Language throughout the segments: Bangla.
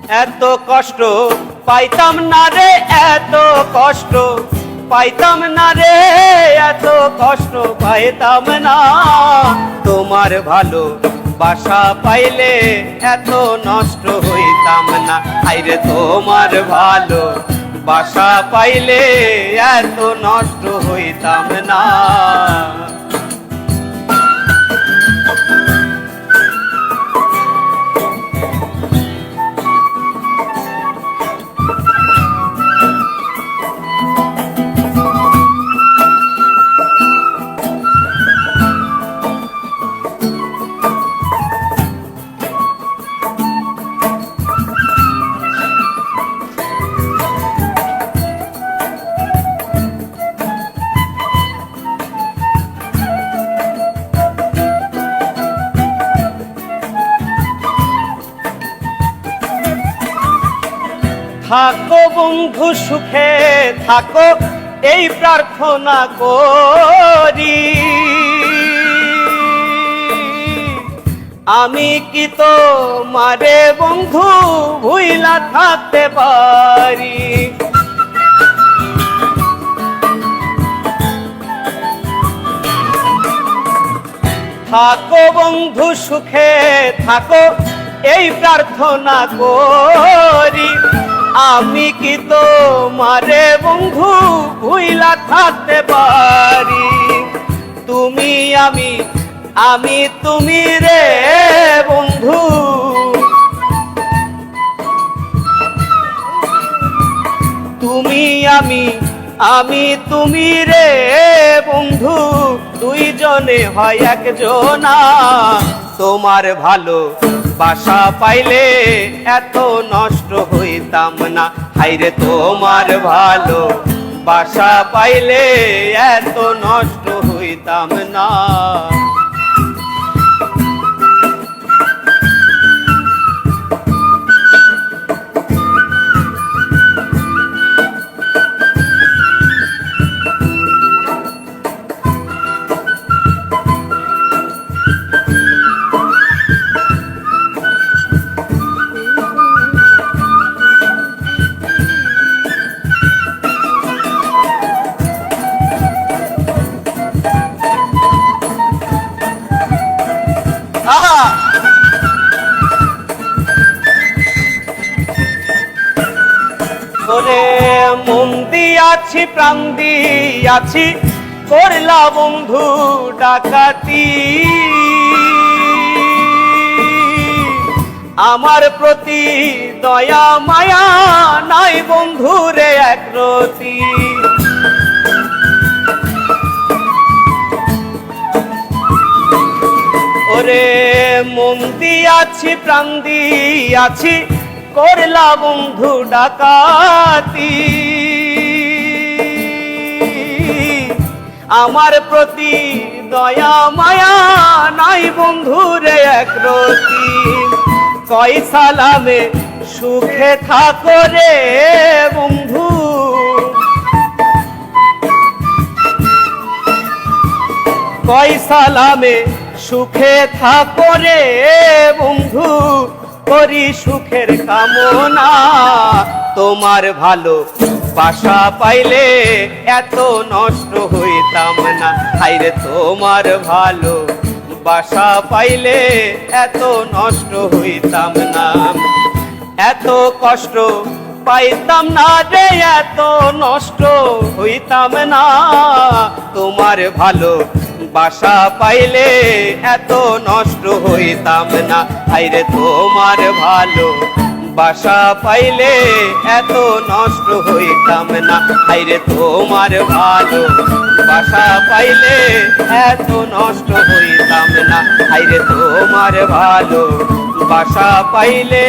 এত কষ্ট পাইতাম না রে, এত কষ্ট পাইতাম না রে, এত কষ্ট পাইতাম না। তোমার ভালো বাসা পাইলে এত নষ্ট হইতাম না। আইরে তোমার ভালো বাসা পাইলে এত নষ্ট হইতাম না। থাকো বন্ধু সুখে থাকো, এই প্রার্থনা করি। আমি কি তোমারে বন্ধু ভুইলা থাকতে পারি? থাকো বন্ধু সুখে থাকো, এই প্রার্থনা করি। আমি কি তোমারে বন্ধু ভুইলা থাকতে পারি? তুমি আমি, আমি তুমি রে বন্ধু। তুমি আমি, আমি তুমি রে বন্ধু, দুইজনে হয় একজনা। তোমার ভালো বাসা পাইলে এত নষ্ট হইতাম না। হাইরে তোমার ভালো বাসা পাইলে এত নষ্ট হইতাম না। ওরে মন দিয়াছি প্রাণ দিয়াছি, করলা বন্ধু ডাকাতি। আমার প্রতি দয়া মায়া নাই বন্ধু রে একরতি। ওরে মন দিয়াছি প্রাণ দিয়াছি, করলা বন্ধু ডাকাতি। আমার প্রতি দয়া মায়া নাই বন্ধু রে একরতি। কয় সালামে সুখে থাকো রে বন্ধু। কয় সালামে সুখে থাকো রে বন্ধু, করি সুখের কামনা। তোমার ভালো বাসা পাইলে এত নষ্ট হইতাম না। হাইরে তোমার ভালো বাসা পাইলে এত নষ্ট হইতাম না। এত কষ্ট পাইতাম না রে, এত নষ্ট হইতাম না। তোমার ভালো বাসা পাইলে এত নষ্ট হইতাম না। হাইরে তোমার ভালো বাসা পাইলে এত নষ্ট হইতাম না। হাইরে তোমার ভালো বাসা পাইলে এত নষ্ট হইতাম না। হাইরে তোমার ভালো বাসা পাইলে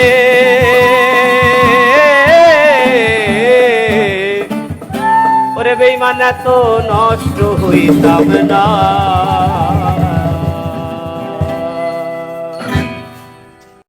ওরে বেঈমান এত নষ্ট হইতাম না।